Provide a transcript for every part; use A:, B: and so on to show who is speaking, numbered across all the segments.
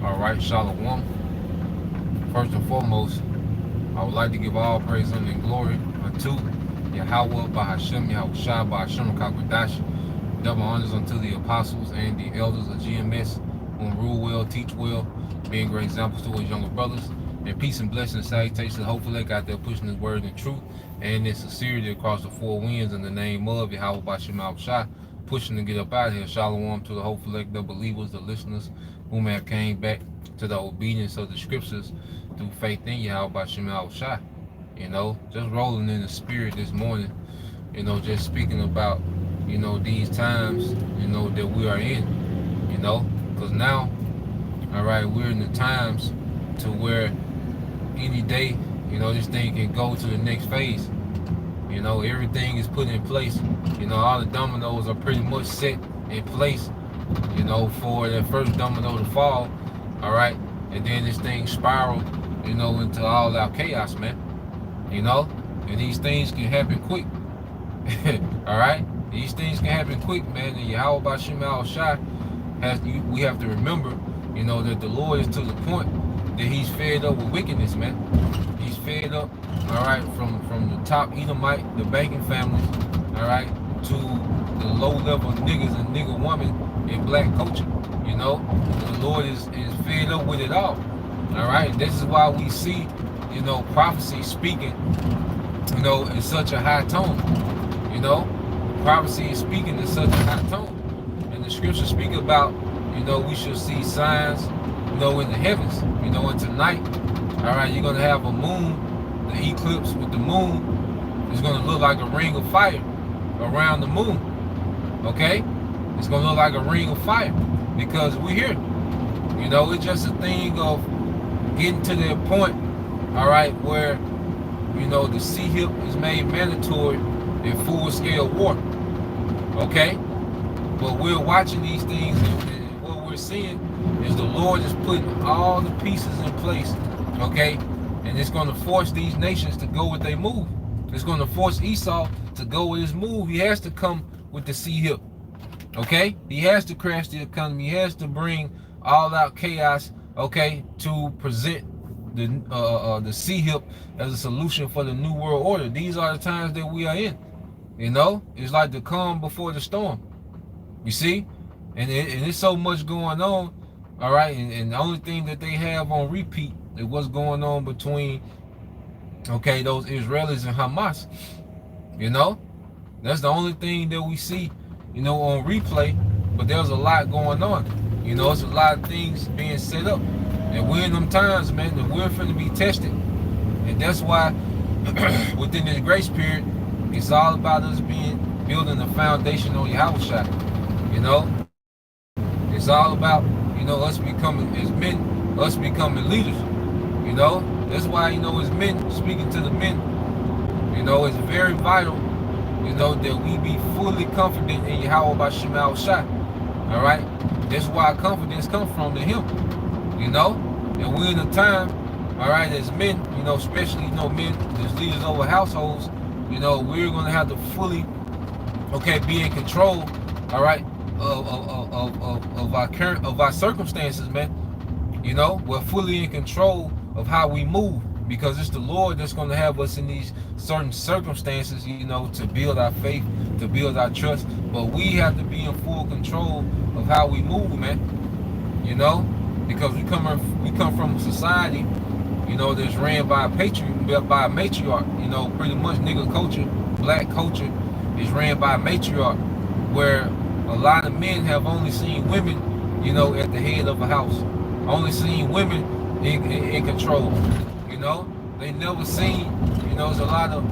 A: All right, Shalom. First and foremost, I would like to give all praise and glory unto Yahweh Bahashem, Yahushua Bahashem Kakwadash. Double honors unto the apostles and the elders of GMS who rule well, teach well, being great examples to his younger brothers. And peace and blessings, salutations. Hopefully, they got there pushing his word in truth and in sincerity across the four winds in the name of Yahweh Bahashem Yahushua. Pushing to get up out of here. Shalom to the whole select, the believers, the listeners whom have came back to the obedience of the scriptures through faith in Yahweh Bahashem Yahushua. Just rolling in the spirit this morning, just speaking about, these times, that we are in, because now, all right, we're in the times to where any day, this thing can go to the next phase. Everything is put in place. All the dominoes are pretty much set in place, for that first domino to fall, all right, and then this thing spiral, into all out chaos, man. And these things can happen quick. All right, these things can happen quick, man. And Yahweh Bashim Al Shai we have to remember, that the Lord is to the point that He's fed up with wickedness, man. He's fed up, all right, from the top Edomite, the banking families, all right, to the low level niggas and nigga woman in black culture. The Lord is fed up with it all. All right, this is why we see, prophecy speaking, in such a high tone. Prophecy is speaking in such a high tone. And the scriptures speak about, we should see signs, in the heavens. And tonight, all right, you're going to have a moon, the eclipse with the moon is going to look like a ring of fire around the moon. Okay? It's going to look like a ring of fire because we're here. It's just a thing of getting to that point, all right, where, the CHIP is made mandatory in full-scale war. Okay? But we're watching these things, and what we're seeing is the Lord is putting all the pieces in place, okay? And it's going to force these nations to go with their move. It's going to force Esau to go with his move. He has to come with the CHIP, okay? He has to crash the economy. He has to bring all-out chaos, okay, to present the CHIP as a solution for the New World Order. These are the times that we are in. It's like the calm before the storm. You see? And there's so much going on, all right? And the only thing that they have on repeat is what's going on between, okay, those Israelis and Hamas. That's the only thing that we see, on replay. But there's a lot going on. It's a lot of things being set up. And we're in them times, man, that we're finna be tested. And that's why within this grace period, it's all about us building a foundation on Yahushua. It's all about, us becoming, as men, us becoming leaders. That's why, as men, speaking to the men, it's very vital, that we be fully confident in Yahweh Bashim Yahushua. All right? That's why confidence comes from to Him. And we're in a time, all right, as men, especially, men, as leaders over households, we're going to have to fully, okay, be in control, all right, of our circumstances, man. We're fully in control of how we move because it's the Lord that's going to have us in these certain circumstances, to build our faith, to build our trust. But we have to be in full control of how we move, man. Because we come from a society, that's ran by a matriarch. Pretty much nigga culture, black culture is ran by a matriarch, where a lot of men have only seen women, at the head of a house, only seen women in control. They never seen, there's a lot of,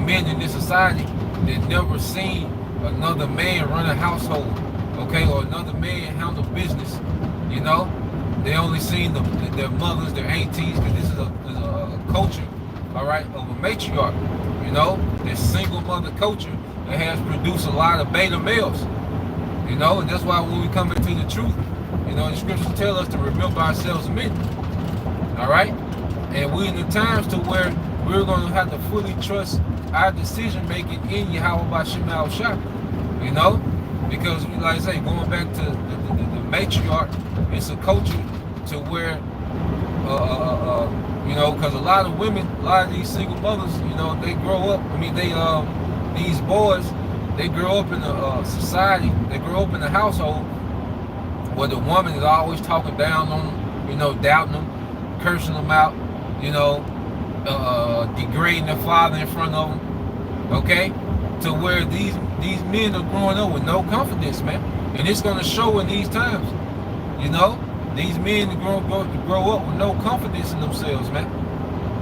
A: men in this society that never seen another man run a household, okay, or another man handle business. They only seen their mothers, their aunties, because this is a culture, all right, of a matriarch. This single mother culture that has produced a lot of beta males. And that's why when we come into the truth, the scriptures tell us to remember ourselves men. All right? And we're in the times to where we're going to have to fully trust our decision making in Yahweh Bashim Yahushua. Because, like I say, going back to the matriarch. It's a culture to where, you know, because a lot of women, a lot of these single mothers, you know, they grow up. I mean, these boys, they grow up in a society. They grow up in a household where the woman is always talking down on them, you know, doubting them, cursing them out, you know, degrading their father in front of them. Okay, to where these men are growing up with no confidence, man, and it's gonna show in these times. You know, these men grow up with no confidence in themselves, man.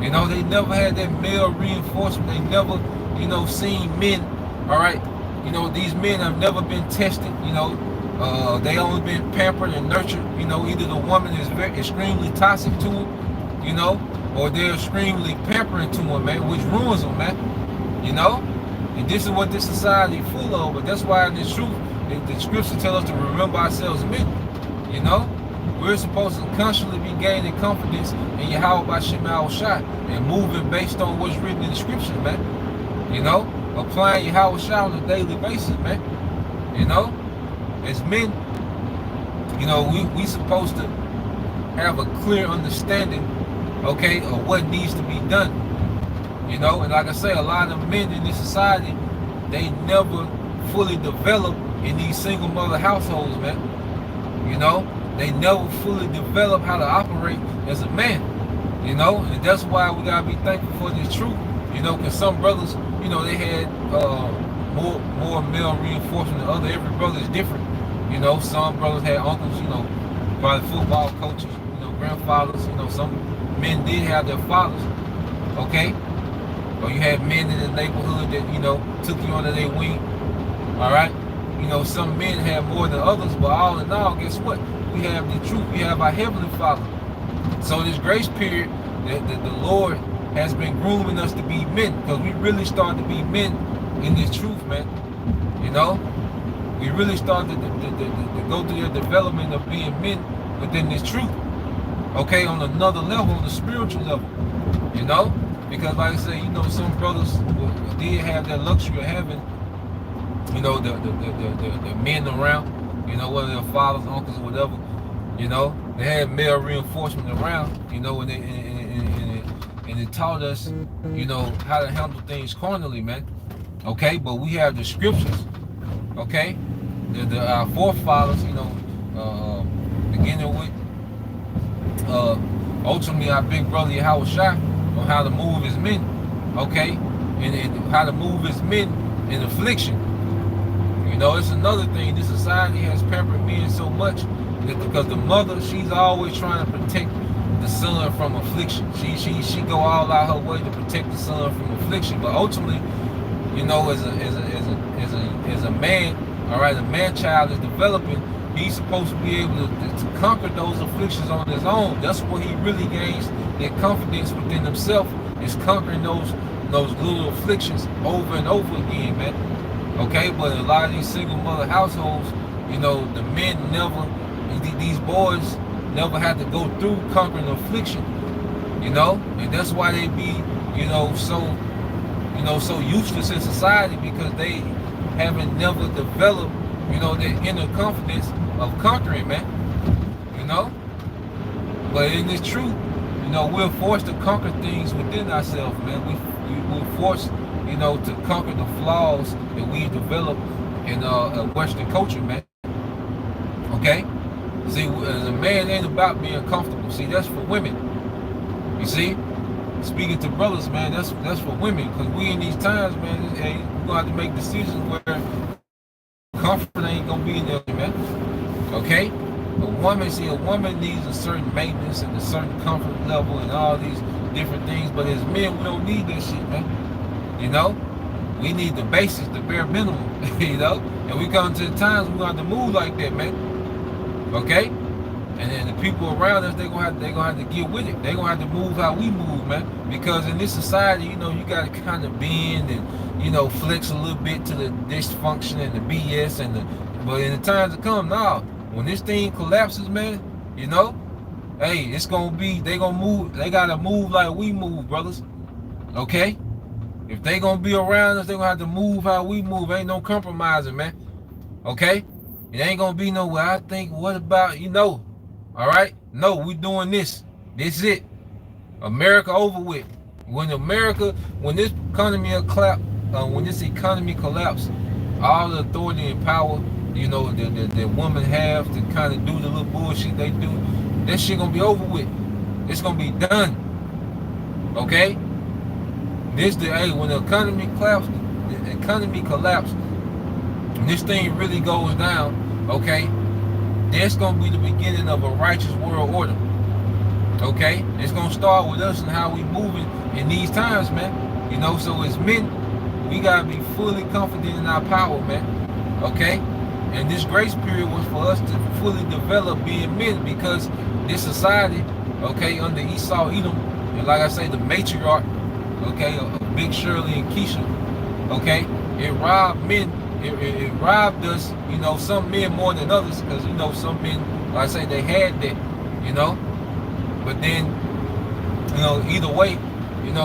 A: You know, they never had that male reinforcement. They never, you know, seen men. All right, you know, these men have never been tested. You know, they only been pampered and nurtured. You know, either the woman is very extremely toxic to them, you know, or they're extremely pampering to them, man, which ruins them, man. You know, and this is what this society is full of. But that's why in the truth, the scripture tell us to remember ourselves men. You know, we're supposed to constantly be gaining confidence in Yahweh B'Shem Yahushua and moving based on what's written in the scriptures, man. You know, applying Yahushua on a daily basis, man. You know, as men, you know, we supposed to have a clear understanding, okay, of what needs to be done. You know, and like I say, a lot of men in this society, they never fully develop in these single mother households, man. You know, they never fully develop how to operate as a man. You know, and that's why we gotta be thankful for this truth. You know, because some brothers, you know, they had more male reinforcement than others. Every brother is different. You know, some brothers had uncles, you know, probably football coaches, you know, grandfathers. You know, some men did have their fathers. Okay. Or you had men in the neighborhood that, you know, took you under their wing. All right. You know, some men have more than others, but all in all, guess what? We have the truth. We have our Heavenly Father. So this grace period that the Lord has been grooming us to be men, because we really started to be men in this truth, man. You know, we really started to go through the development of being men within this truth. Okay, on another level, on the spiritual level. You know, because like I say, you know, some brothers did have that luxury of having, you know, the men around, you know, whether they're fathers, uncles, or whatever, you know, they had male reinforcement around, you know, and it taught us, you know, how to handle things carnally, man. Okay, but we have the scriptures, okay, our forefathers, you know, beginning with ultimately our big brother Yahushua on how to move his men, okay, and how to move his men in affliction. You know, it's another thing. This society has pampered men so much that because the mother, she's always trying to protect the son from affliction. She go all out her way to protect the son from affliction. But ultimately, you know, as a man, all right, a man child is developing. He's supposed to be able to conquer those afflictions on his own. That's where he really gains that confidence within himself, is conquering those little afflictions over and over again, man. Okay, but a lot of these single mother households, you know, the men never, these boys never had to go through conquering affliction, you know, and that's why they be, you know, so useless in society, because they haven't never developed, you know, that inner confidence of conquering, man, you know. But in this truth, you know, we're forced to conquer things within ourselves, man. We're forced, you know, to conquer the flaws that we develop in Western culture, man. Okay? See, as a man ain't about being comfortable. See, that's for women. You see? Speaking to brothers, man, that's for women. Because we in these times, man, hey, we're going to have to make decisions where comfort ain't going to be in there, man. Okay? A woman needs a certain maintenance and a certain comfort level and all these different things. But as men, we don't need that shit, man. You know? We need the basics, the bare minimum, you know? And we come to the times we're going to have to move like that, man. Okay? And then the people around us, they're gonna have to get with it. They're gonna have to move how we move, man. Because in this society, you know, you gotta kind of bend and, you know, flex a little bit to the dysfunction and the BS but in the times to come, now, when this thing collapses, man, you know, hey, it's gonna be, they gotta move like we move, brothers. Okay? If they gonna be around us, they gonna have to move how we move. Ain't no compromising, man. Okay? It ain't gonna be nowhere. I think, what about, all right? No, we doing this. This is it. America over with. When this economy collapse, all the authority and power, the women have to kind of do the little bullshit they do, that shit gonna be over with. It's gonna be done. Okay? When the economy collapse, and this thing really goes down, okay, that's gonna be the beginning of a righteous world order. Okay? It's gonna start with us and how we moving in these times, man. So as men, we gotta be fully confident in our power, man. Okay? And this grace period was for us to fully develop being men, because this society, okay, under Esau, Edom, and like I say, the matriarch, okay, Big Shirley and Keisha, okay, it robbed men. It robbed us, some men more than others, because, some men, like I say, they had that, but then, either way,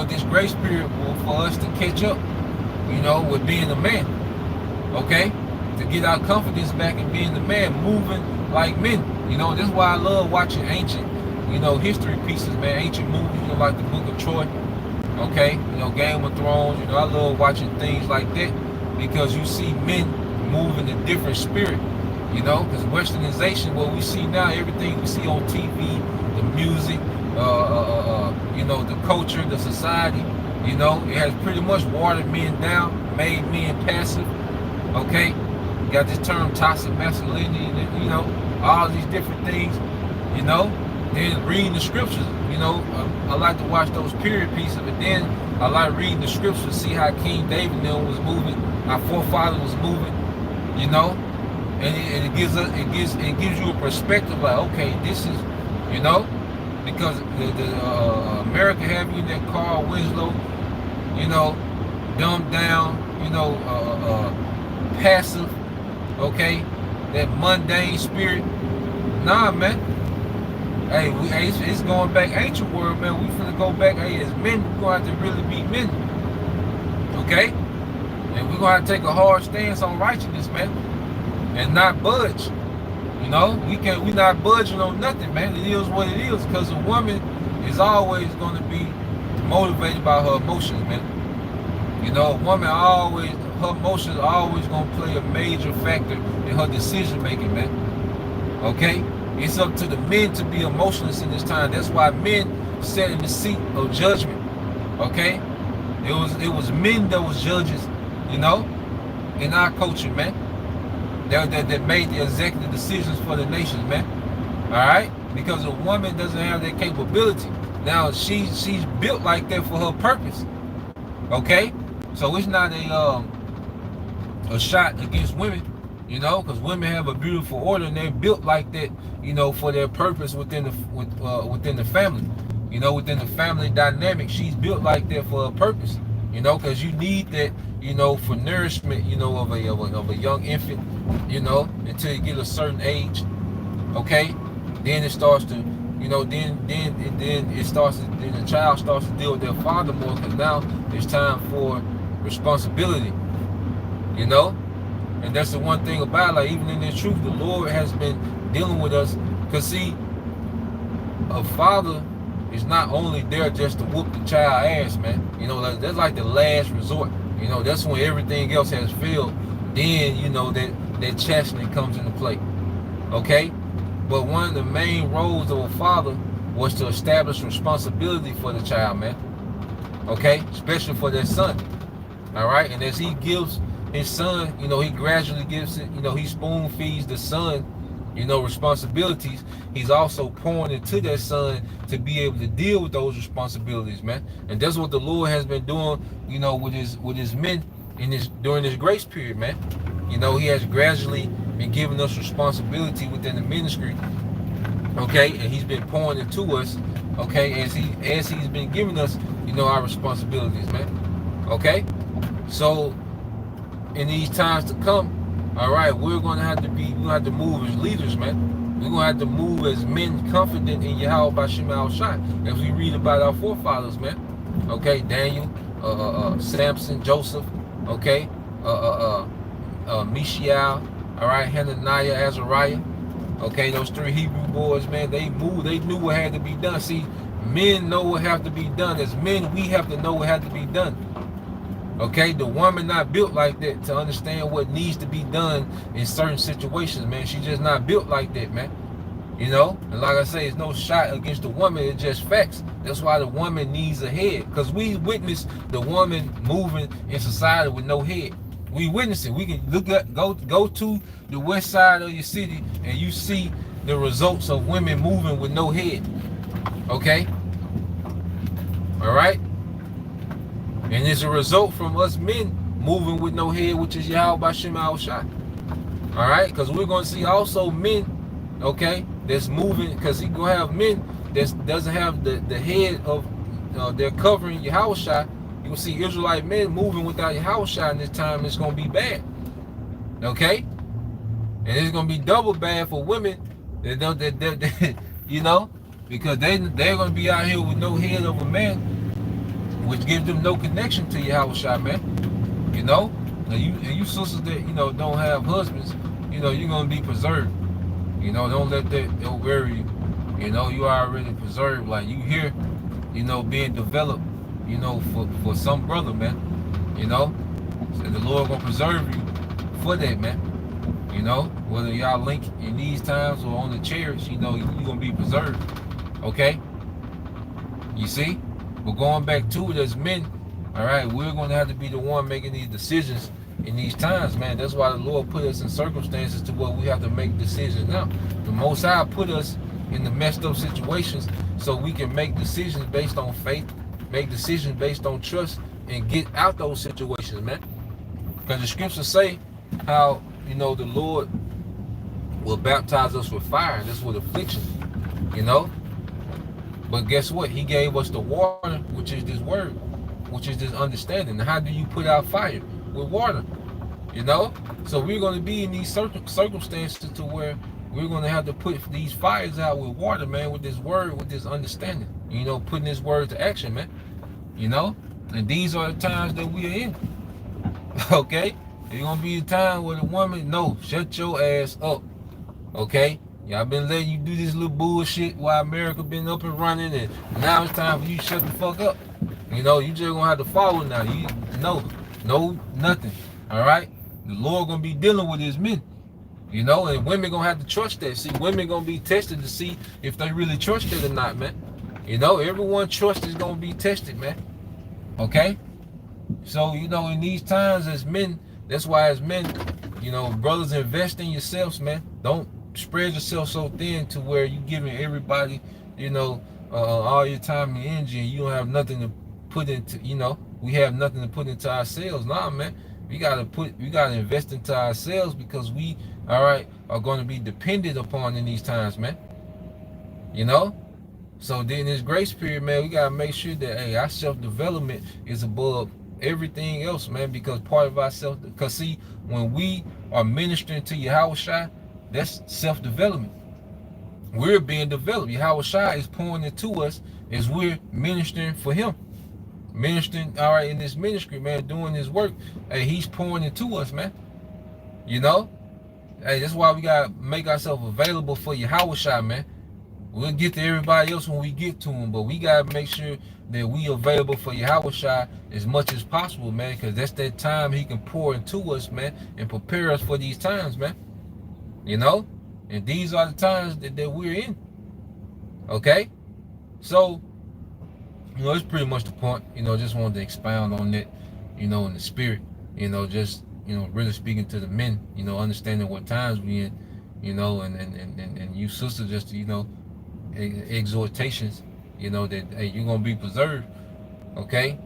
A: this grace period was for us to catch up, with being a man, okay, to get our confidence back in being the man, moving like men. That's why I love watching ancient, history pieces, man, ancient movies, like the Book of Troy, okay, Game of Thrones. I love watching things like that, because you see men move in a different spirit, because westernization, what we see now, everything we see on TV, the music, the culture, the society, it has pretty much watered men down, made men passive, okay? You got this term toxic masculinity, all these different things, then reading the scriptures, I like to watch those period pieces, but then I like reading the scriptures to see how King David was moving, our forefather was moving, and it gives you a perspective, like, okay, this is, because the America have you in that Carl Winslow, dumbed down, passive, okay, that mundane spirit. Nah, man. Hey, it's going back ancient world, man. We finna go back. Hey, as men, we're gonna have to really be men, okay? And we're gonna have to take a hard stance on righteousness, man, and not budge. We not budging on nothing, man. It is what it is, because a woman is always gonna be motivated by her emotions, man. A woman her emotions are always gonna play a major factor in her decision making, man. Okay? It's up to the men to be emotionless in this time. That's why men sat in the seat of judgment. Okay? It was men that was judges, in our culture, man. That made the executive decisions for the nations, man. Alright? Because a woman doesn't have that capability. Now she's built like that for her purpose. Okay? So it's not a shot against women, because women have a beautiful order and they're built like that, for their purpose within the family, within the family dynamic. She's built like that for a purpose, because you need that, for nourishment, of a young infant, until you get a certain age. Okay, then it starts to, then the child starts to deal with their father more, because now it's time for responsibility. And that's the one thing about, like, even in the truth, the Lord has been dealing with us, because see, a father is not only there just to whoop the child ass, man. That's like the last resort. That's when everything else has failed. Then that chastening comes into play. Okay, but one of the main roles of a father was to establish responsibility for the child, man. Okay, especially for their son. All right, and as he gives his son, he gradually gives it, he spoon feeds the son, responsibilities. He's also pouring into that son to be able to deal with those responsibilities, man. And that's what the Lord has been doing, with his men during this grace period, man. He has gradually been giving us responsibility within the ministry, okay, and he's been pouring into us, okay, as he's been giving us, our responsibilities, man. Okay, so in these times to come, all right, we're gonna have to move as leaders, man. We're gonna have to move as men confident in Yahweh Bashim Al-Shai, as we read about our forefathers, man. Okay, Daniel, Samson, Joseph, okay, Mishael, all right, Hananiah, Azariah. Okay, those 3 Hebrew boys, man, they knew what had to be done. See, men know what have to be done. As men, we have to know what had to be done. Okay, the woman not built like that to understand what needs to be done in certain situations, man. She just not built like that, man. You know, and like I say, it's no shot against the woman, it's just facts. That's why the woman needs a head, because we witness the woman moving in society with no head. We witness it. We can look at go to the west side of your city and you see the results of women moving with no head. Okay? Alright? And it's a result from us men moving with no head, which is Yahweh Shem Shai. Alright? Because we're going to see also men, okay, that's moving, because he going to have men that doesn't have the head of they're covering Yahweh Shai. You will see Israelite men moving without Yahweh Shai in this time. It's going to be bad. Okay? And it's going to be double bad for women that you know, because they're going to be out here with no head of a man, which gives them no connection to Yahweh Shai, man. You know? And you sisters that, you know, don't have husbands, you know, you're going to be preserved. You know, don't let that worry you. You know, you are already preserved. Like, you here, you know, being developed, you know, for some brother, man. You know? So the Lord gonna preserve you for that, man. You know? Whether y'all link in these times or on the chariots, you know, you're gonna be preserved. Okay? You see? But going back to it as men, alright, we're gonna have to be the one making these decisions in these times, man. That's why the Lord put us in circumstances to where we have to make decisions now. The Most High put us in the messed up situations so we can make decisions based on faith, make decisions based on trust, and get out those situations, man. Because the scriptures say how, you know, the Lord will baptize us with fire. That's with affliction, you know. But guess what? He gave us the water, which is this word, which is this understanding. How do you put out fire? With water, you know. So we're going to be in these circumstances to where we're going to have to put these fires out with water, man, with this word, with this understanding, you know, putting this word to action, man, you know. And these are the times that we are in. Okay, it's going to be a time where the woman, no, shut your ass up. Okay, y'all been letting you do this little bullshit while America been up and running, and now it's time for you to shut the fuck up. You know, you just gonna have to follow now. You know, no, nothing. All right, the Lord gonna be dealing with his men, you know, and women gonna have to trust that. See, women gonna be tested to see if they really trust it or not, man. You know, everyone's trust is gonna be tested, man. Okay, so you know, in these times as men, that's why as men, you know, brothers, invest in yourselves, man. Don't spread yourself so thin to where you giving everybody, you know, all your time and energy, and you don't have nothing to put into, you know. We have nothing to put into ourselves. Nah, man. We gotta invest into ourselves, because we, all right, are going to be dependent upon in these times, man. You know? So then this grace period, man, we gotta make sure that, hey, our self-development is above everything else, man, because part of our because see, when we are ministering to Yahweh Shai, that's self-development. We're being developed. Yahweh Shai is pouring into us as we're ministering for him. Ministering, all right, in this ministry, man, doing his work. Hey, he's pouring into us, man. You know? Hey, that's why we gotta make ourselves available for Yahweh Shai, man. We'll get to everybody else when we get to him, but we gotta make sure that we available for Yahweh Shai as much as possible, man, because that's that time he can pour into us, man, and prepare us for these times, man. You know? And these are the times that we're in. Okay? So, you know, it's pretty much the point. You know, just wanted to expound on that, you know, in the spirit. You know, just, you know, really speaking to the men, you know, understanding what times we in, you know, and you sisters, just, you know, exhortations, you know, that, hey, you're going to be preserved, okay?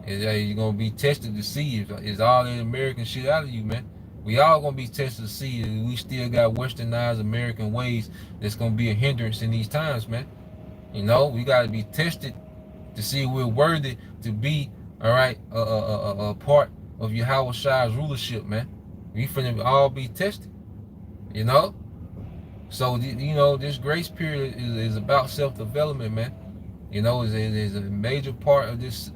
A: And, hey, you're going to be tested to see if is all that American shit out of you, man. We all going to be tested to see if we still got westernized American ways that's going to be a hindrance in these times, man. You know, we got to be tested to see if we're worthy to be, all right, a part of Yahweh Shai's rulership, man. We finna all be tested, you know? So, you know, this grace period is about self-development, man. You know, is a major part of this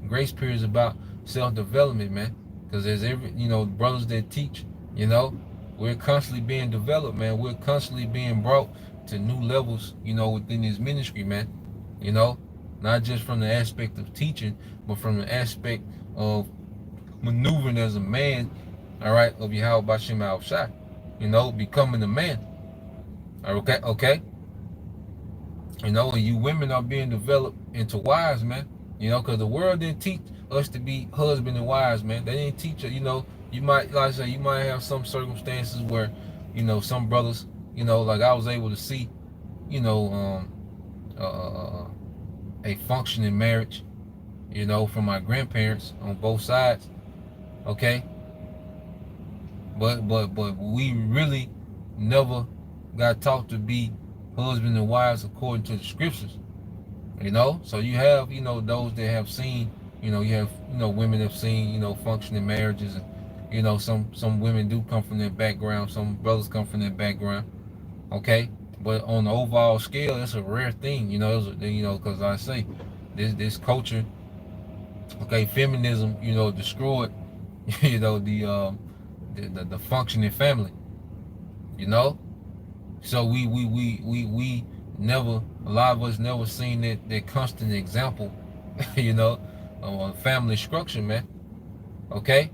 A: grace period is about self-development, man. Because there's you know, brothers that teach, you know, We're constantly being developed, man. We're constantly being brought to new levels, within this ministry, man. You know, not just from the aspect of teaching, but from the aspect of maneuvering as a man, all right, of Yahweh Bashim Al Shai, becoming a man. Okay, okay. And you women are being developed into wives, man. Because the world didn't teach us to be husband and wives, man. They didn't teach us, you might, like I say, you might have some circumstances where, some brothers, like I was able to see, a functioning marriage, from my grandparents on both sides, okay? But we really never got taught to be husband and wives according to the scriptures. So you have, those that have seen, you have, women have seen, functioning marriages, and some women do come from that background, some brothers come from that background, okay? But on the overall scale, it's a rare thing, because I say this culture, okay, feminism, destroyed, the functioning family, you know. So we never, a lot of us never seen that constant example, of family structure, man. Okay,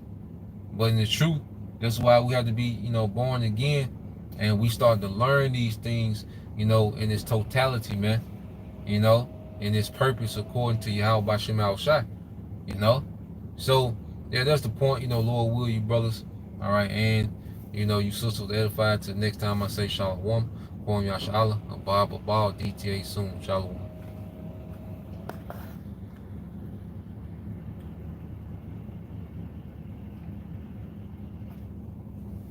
A: but in the truth, that's why we have to be, born again, and we start to learn these things, in its totality, man. In its purpose according to Yahweh Bashim Al Shai, So yeah, that's the point, Lord will you brothers, all right, and you sisters edified. Till next time I say Shalom, Kwam Yashala, Abba, DTA soon, Shalom.